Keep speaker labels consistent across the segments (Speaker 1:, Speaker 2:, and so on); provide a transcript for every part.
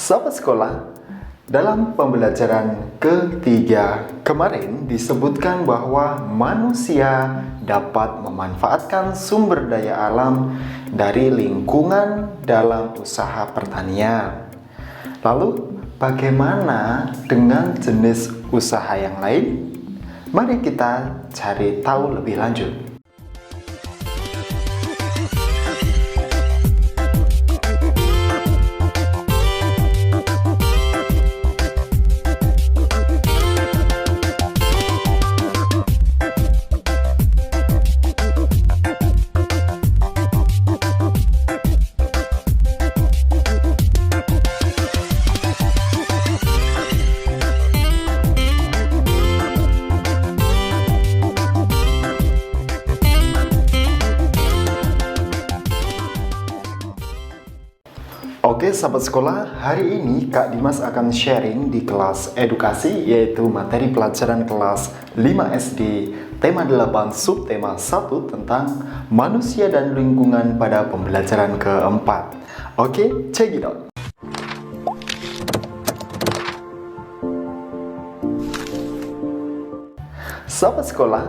Speaker 1: Sahabat sekolah, dalam pembelajaran ketiga kemarin disebutkan bahwa manusia dapat memanfaatkan sumber daya alam dari lingkungan dalam usaha pertanian. Lalu, bagaimana dengan jenis usaha yang lain? Mari kita cari tahu lebih lanjut. Oke sahabat sekolah, hari ini Kak Dimas akan sharing di kelas edukasi, yaitu materi pelajaran kelas 5 SD tema 8 subtema 1 tentang manusia dan lingkungan pada pembelajaran keempat. Oke, check it out. Sahabat sekolah,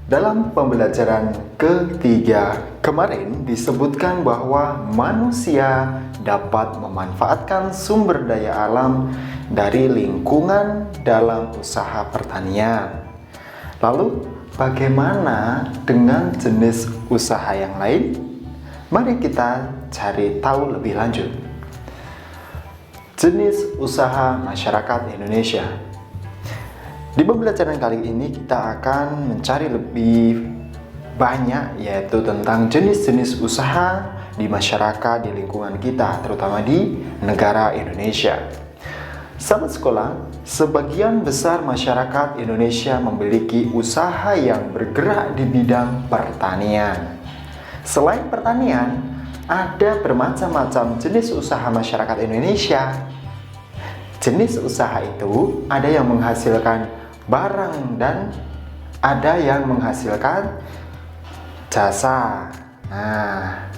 Speaker 1: dalam pembelajaran ketiga kemarin disebutkan bahwa manusia dapat memanfaatkan sumber daya alam dari lingkungan dalam usaha pertanian. Lalu, bagaimana dengan jenis usaha yang lain? Mari kita cari tahu lebih lanjut. Jenis usaha masyarakat Indonesia. Di pembelajaran kali ini kita akan mencari lebih banyak, yaitu tentang jenis-jenis usaha di masyarakat, di lingkungan kita, terutama di negara Indonesia. Sahabat sekolah, sebagian besar masyarakat Indonesia memiliki usaha yang bergerak di bidang pertanian. Selain pertanian, ada bermacam-macam jenis usaha masyarakat Indonesia. Jenis usaha itu ada yang menghasilkan barang dan ada yang menghasilkan jasa. Nah,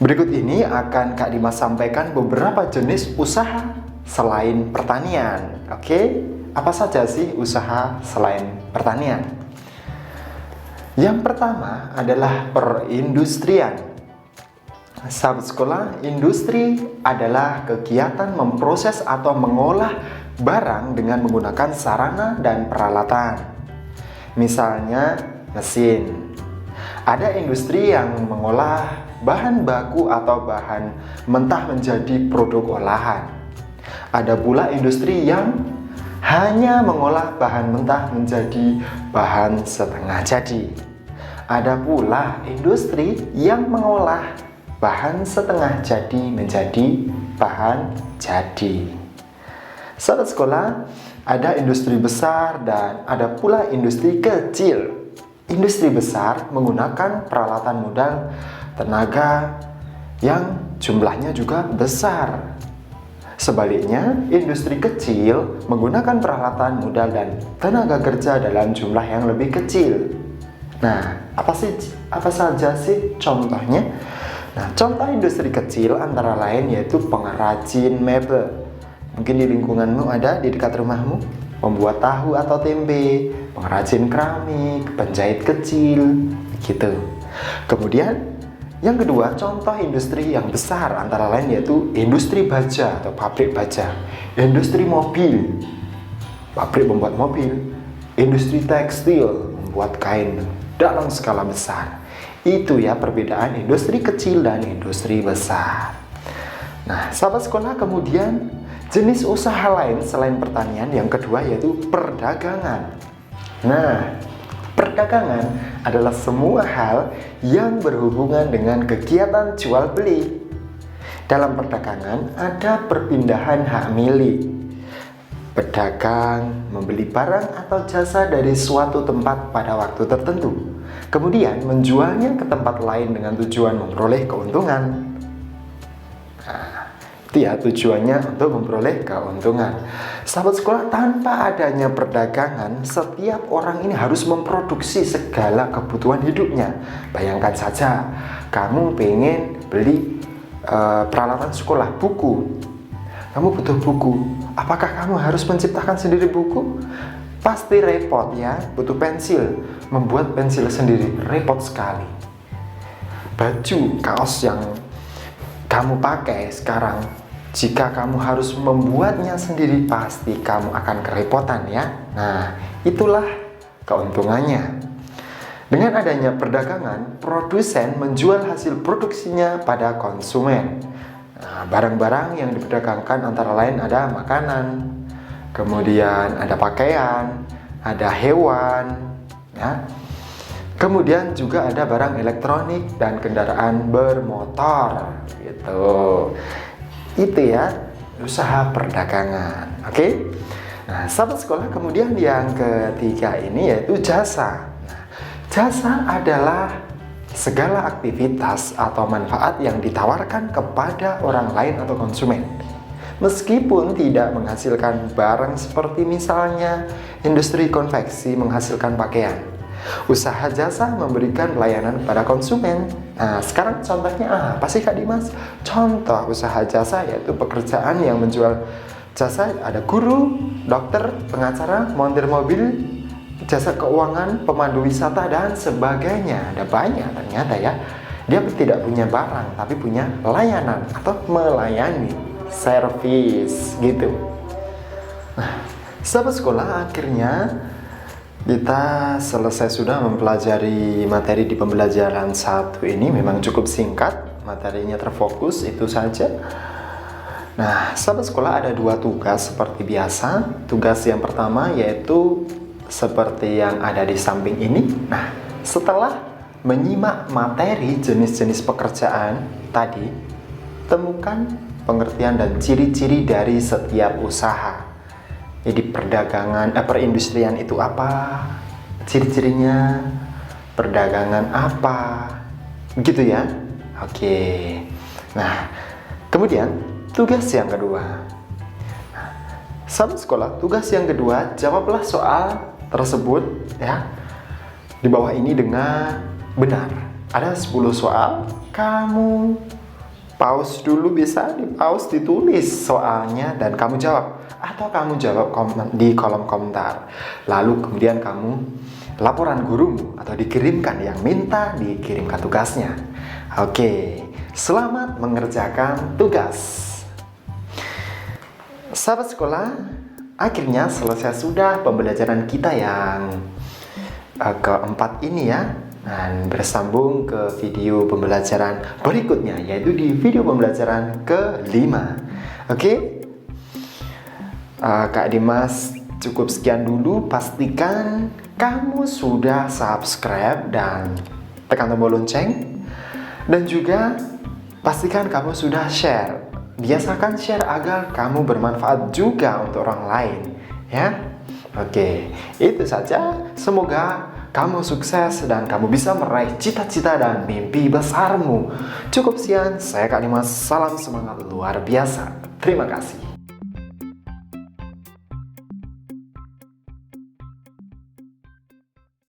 Speaker 1: berikut ini akan Kak Dimas sampaikan beberapa jenis usaha selain pertanian. Oke, apa saja sih usaha selain pertanian? Yang pertama adalah perindustrian. Sahabat sekolah, industri adalah kegiatan memproses atau mengolah barang dengan menggunakan sarana dan peralatan. Misalnya, mesin. Ada industri yang mengolah bahan baku atau bahan mentah menjadi produk olahan. Ada pula industri yang hanya mengolah bahan mentah menjadi bahan setengah jadi. Ada pula industri yang mengolah bahan setengah jadi menjadi bahan jadi. Sahabat sekolah, ada industri besar dan ada pula industri kecil. Industri besar menggunakan peralatan modal tenaga yang jumlahnya juga besar. Sebaliknya, industri kecil menggunakan peralatan modal dan tenaga kerja dalam jumlah yang lebih kecil. Nah, apa saja sih contohnya? Nah, contoh industri kecil antara lain yaitu pengrajin mebel. Mungkin di lingkunganmu ada, di dekat rumahmu, pembuat tahu atau tempe, pengrajin keramik, penjahit kecil, gitu. Kemudian, yang kedua, contoh industri yang besar antara lain yaitu industri baja atau pabrik baja, industri mobil, pabrik membuat mobil, industri tekstil, membuat kain dalam skala besar. Itu ya perbedaan industri kecil dan industri besar. Nah, sahabat sekolah, kemudian jenis usaha lain selain pertanian yang kedua yaitu perdagangan. Nah, perdagangan adalah semua hal yang berhubungan dengan kegiatan jual beli. Dalam perdagangan ada perpindahan hak milik. Pedagang membeli barang atau jasa dari suatu tempat pada waktu tertentu, kemudian menjualnya ke tempat lain dengan tujuan memperoleh keuntungan. Nah, itu ya tujuannya untuk memperoleh keuntungan. Sahabat sekolah, tanpa adanya perdagangan, setiap orang ini harus memproduksi segala kebutuhan hidupnya. Bayangkan saja, kamu pengen beli peralatan sekolah, buku. kamu butuh buku. Apakah kamu harus menciptakan sendiri buku? Pasti repot ya, butuh pensil. Membuat pensil sendiri repot sekali. Baju, kaos yang kamu pakai sekarang, jika kamu harus membuatnya sendiri, pasti kamu akan kerepotan ya. Nah, itulah keuntungannya. Dengan adanya perdagangan, produsen menjual hasil produksinya pada konsumen. Nah, barang-barang yang diperdagangkan antara lain ada makanan, kemudian ada pakaian, ada hewan, ya. Kemudian juga ada barang elektronik dan kendaraan bermotor, gitu. Itu ya, usaha perdagangan. Oke? Nah, sahabat sekolah, kemudian yang ketiga ini yaitu jasa. Nah, jasa adalah segala aktivitas atau manfaat yang ditawarkan kepada orang lain atau konsumen. Meskipun tidak menghasilkan barang seperti misalnya industri konveksi menghasilkan pakaian. Usaha jasa memberikan pelayanan kepada konsumen. Nah, sekarang contohnya apa sih Kak Dimas? Contoh usaha jasa yaitu pekerjaan yang menjual jasa ada guru, dokter, pengacara, montir mobil, jasa keuangan, pemandu wisata, dan sebagainya. Ada banyak ternyata ya. Dia tidak punya barang, tapi punya layanan atau melayani, servis gitu. Nah, sahabat sekolah, akhirnya kita selesai sudah mempelajari materi di pembelajaran 1 ini. Memang cukup singkat, materinya terfokus, itu saja. Nah, sahabat sekolah, ada 2 tugas seperti biasa. Tugas yang pertama yaitu seperti yang ada di samping ini. Nah, setelah menyimak materi jenis-jenis pekerjaan tadi, temukan pengertian dan ciri-ciri dari setiap usaha. Jadi perdagangan, perindustrian itu apa? Ciri-cirinya, perdagangan apa? Gitu ya. Oke. Nah, kemudian tugas yang kedua. Nah, sahabat sekolah, tugas yang kedua, jawablah soal tersebut ya di bawah ini dengan benar. Ada 10 soal, kamu pause dulu, bisa di pause, ditulis soalnya dan kamu jawab, atau kamu jawab di kolom komentar. Lalu kemudian kamu laporan gurumu atau dikirimkan, yang minta dikirimkan tugasnya. Oke, selamat mengerjakan tugas. Sahabat sekolah, akhirnya selesai sudah pembelajaran kita yang keempat ini ya. Dan bersambung ke video pembelajaran berikutnya, yaitu di video pembelajaran kelima. Oke? Kak Dimas cukup sekian dulu. Pastikan kamu sudah subscribe dan tekan tombol lonceng. Dan juga pastikan kamu sudah share. Biasakan share agar kamu bermanfaat juga untuk orang lain, ya. Oke, itu saja. Semoga kamu sukses dan kamu bisa meraih cita-cita dan mimpi besarmu. Cukup sekian, saya Kak Dimas. Salam semangat luar biasa. Terima kasih.